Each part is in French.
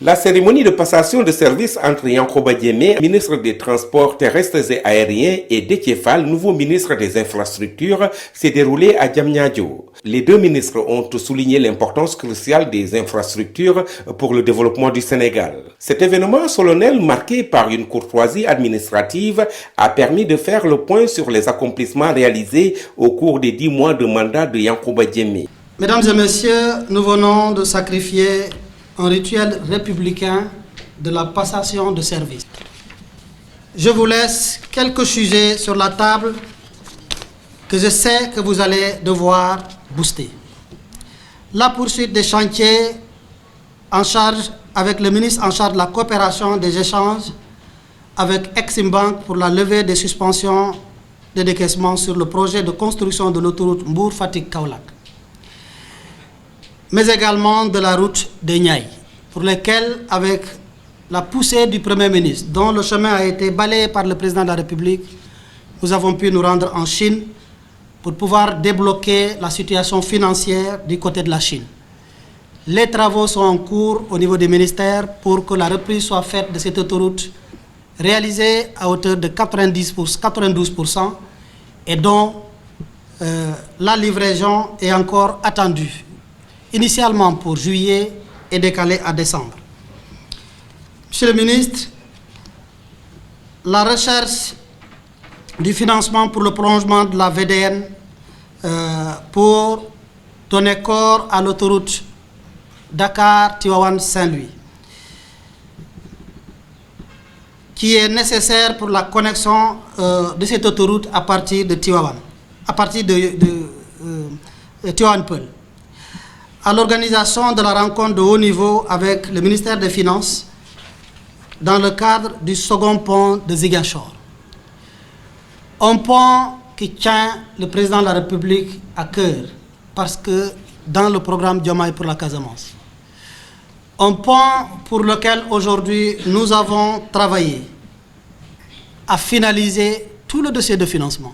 La cérémonie de passation de service entre Yankoba Diémé, ministre des Transports terrestres et aériens, et Déthié Fall, nouveau ministre des Infrastructures, s'est déroulée à Diamniadio. Les deux ministres ont souligné l'importance cruciale des infrastructures pour le développement du Sénégal. Cet événement solennel, marqué par une courtoisie administrative, a permis de faire le point sur les accomplissements réalisés au cours des 10 mois de mandat de Yankoba Diémé. Mesdames et messieurs, nous venons de sacrifier un rituel républicain de la passation de service. Je vous laisse quelques sujets sur la table que je sais que vous allez devoir booster. La poursuite des chantiers en charge avec le ministre en charge de la coopération des échanges avec Exim Bank pour la levée des suspensions de décaissement sur le projet de construction de l'autoroute Mbour-Fatick-Kaolack, mais également de la route de Niayes, pour lesquelles, avec la poussée du Premier ministre, dont le chemin a été balayé par le Président de la République, nous avons pu nous rendre en Chine pour pouvoir débloquer la situation financière du côté de la Chine. Les travaux sont en cours au niveau des ministères pour que la reprise soit faite de cette autoroute, réalisée à hauteur de 92%, et dont la livraison est encore attendue, initialement pour juillet et décalé à décembre. Monsieur le ministre, la recherche du financement pour le prolongement de la VDN pour donner corps à l'autoroute Dakar-Tivaouane-Saint-Louis, qui est nécessaire pour la connexion de cette autoroute à partir de Tivaouane, à partir de Tivaouane-Peulh, à l'organisation de la rencontre de haut niveau avec le ministère des Finances dans le cadre du second pont de Ziguinchor. Un pont qui tient le président de la République à cœur, parce que dans le programme Diomaye pour la Casamance. Un pont pour lequel aujourd'hui nous avons travaillé à finaliser tout le dossier de financement.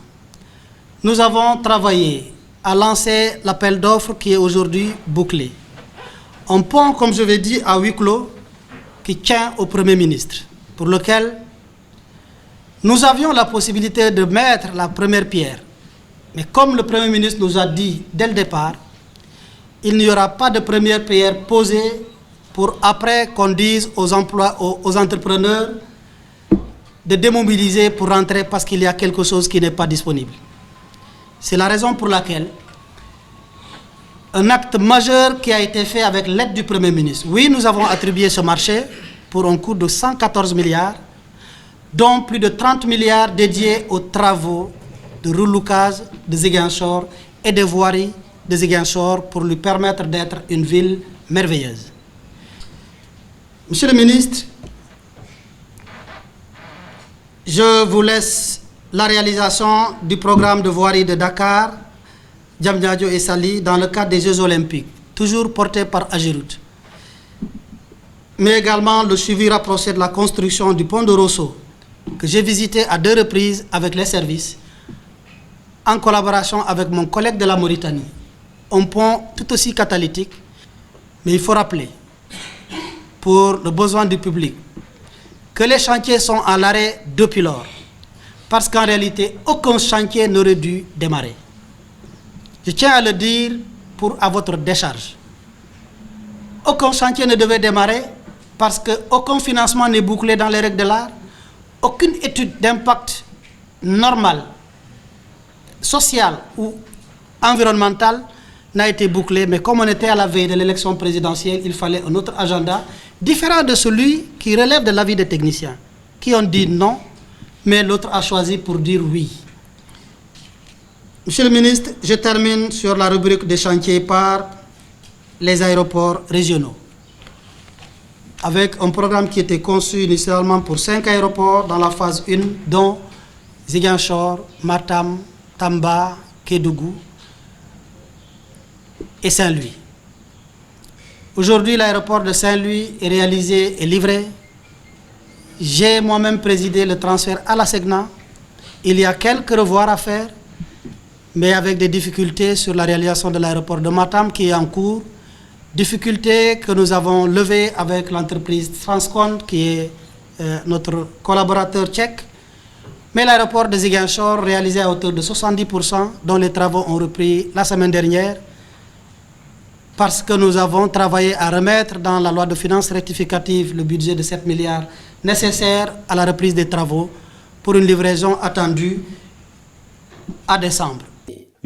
Nous avons travaillé à lancer l'appel d'offres qui est aujourd'hui bouclé. Un pont, comme je l'ai dit, à huis clos, qui tient au Premier ministre, pour lequel nous avions la possibilité de mettre la première pierre. Mais comme le Premier ministre nous a dit dès le départ, il n'y aura pas de première pierre posée pour après qu'on dise aux entrepreneurs de démobiliser pour rentrer parce qu'il y a quelque chose qui n'est pas disponible. C'est la raison pour laquelle un acte majeur qui a été fait avec l'aide du Premier ministre. Oui, nous avons attribué ce marché pour un coût de 114 milliards, dont plus de 30 milliards dédiés aux travaux de reloucage de Ziguinchor et de voirie de Ziguinchor pour lui permettre d'être une ville merveilleuse. Monsieur le ministre, je vous laisse la réalisation du programme de voirie de Dakar, Diamniadio et Saly dans le cadre des Jeux Olympiques, toujours porté par Ageroute, mais également le suivi rapproché de la construction du pont de Rosso, que j'ai visité à 2 reprises avec les services, en collaboration avec mon collègue de la Mauritanie. Un pont tout aussi catalytique, mais il faut rappeler, pour le besoin du public, que les chantiers sont à l'arrêt depuis lors, parce qu'en réalité, aucun chantier n'aurait dû démarrer. Je tiens à le dire à votre décharge. Aucun chantier ne devait démarrer parce qu'aucun financement n'est bouclé dans les règles de l'art, aucune étude d'impact normale, sociale ou environnementale n'a été bouclée, mais comme on était à la veille de l'élection présidentielle, il fallait un autre agenda, différent de celui qui relève de l'avis des techniciens, qui ont dit non, mais l'autre a choisi pour dire oui. Monsieur le ministre, je termine sur la rubrique des chantiers par les aéroports régionaux, avec un programme qui était conçu initialement pour 5 aéroports dans la phase 1, dont Ziguinchor, Matam, Tamba, Kédougou et Saint-Louis. Aujourd'hui, l'aéroport de Saint-Louis est réalisé et livré. J'ai moi-même présidé le transfert à la SEGNA. Il y a quelques revoirs à faire, mais avec des difficultés sur la réalisation de l'aéroport de Matam qui est en cours difficultés que nous avons levées avec l'entreprise Transcon, qui est notre collaborateur tchèque. Mais l'aéroport de Ziguinchor, réalisé à hauteur de 70%, dont les travaux ont repris la semaine dernière, parce que nous avons travaillé à remettre dans la loi de finances rectificative le budget de 7 milliards nécessaire à la reprise des travaux pour une livraison attendue à décembre.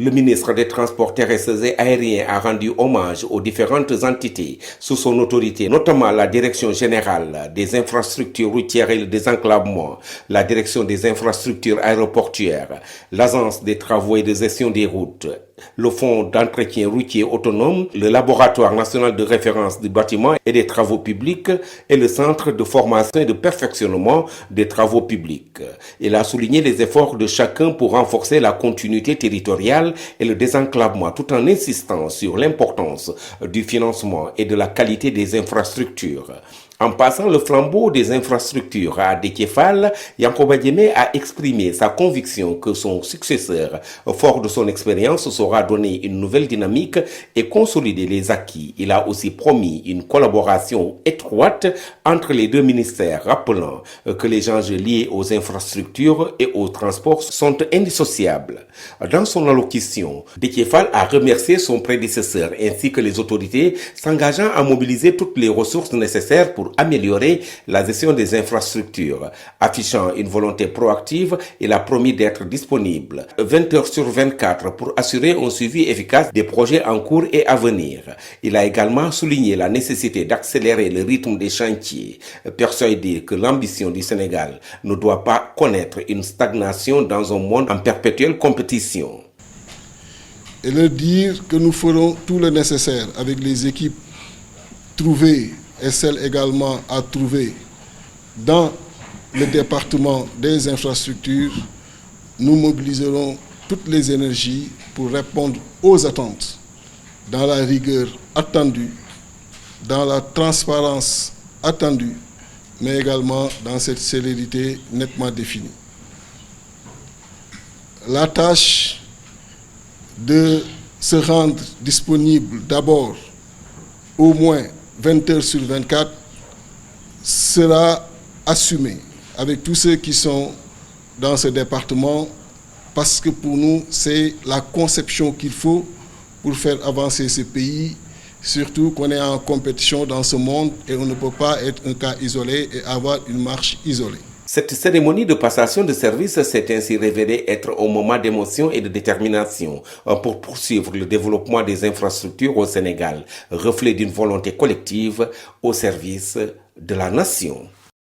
Le ministre des Transports terrestres et aériens a rendu hommage aux différentes entités sous son autorité, notamment la Direction générale des infrastructures routières et le désenclavement, la Direction des infrastructures aéroportuaires, l'Agence des travaux et de gestion des routes, le Fonds d'entretien routier autonome, le Laboratoire national de référence du bâtiment et des travaux publics et le Centre de formation et de perfectionnement des travaux publics. Il a souligné les efforts de chacun pour renforcer la continuité territoriale et le désenclavement, tout en insistant sur l'importance du financement et de la qualité des infrastructures. En passant le flambeau des infrastructures à Déthié Fall, Yankoba Diémé a exprimé sa conviction que son successeur, fort de son expérience, saura donner une nouvelle dynamique et consolider les acquis. Il a aussi promis une collaboration étroite entre les deux ministères, rappelant que les enjeux liés aux infrastructures et aux transports sont indissociables. Dans son allocution, Déthié Fall a remercié son prédécesseur ainsi que les autorités, s'engageant à mobiliser toutes les ressources nécessaires pour améliorer la gestion des infrastructures. Affichant une volonté proactive, il a promis d'être disponible 20 heures sur 24 pour assurer un suivi efficace des projets en cours et à venir. Il a également souligné la nécessité d'accélérer le rythme des chantiers, persuadé que l'ambition du Sénégal ne doit pas connaître une stagnation dans un monde en perpétuelle compétition. Et leur dire que nous ferons tout le nécessaire avec les équipes trouvées et celles également à trouver dans le département des infrastructures. Nous mobiliserons toutes les énergies pour répondre aux attentes dans la rigueur attendue, dans la transparence attendue, mais également dans cette célérité nettement définie. La tâche de se rendre disponible d'abord au moins 20 heures sur 24 sera assumée avec tous ceux qui sont dans ce département, parce que pour nous, c'est la conception qu'il faut pour faire avancer ce pays, surtout qu'on est en compétition dans ce monde et on ne peut pas être un cas isolé et avoir une marche isolée. Cette cérémonie de passation de service s'est ainsi révélée être un moment d'émotion et de détermination pour poursuivre le développement des infrastructures au Sénégal, reflet d'une volonté collective au service de la nation.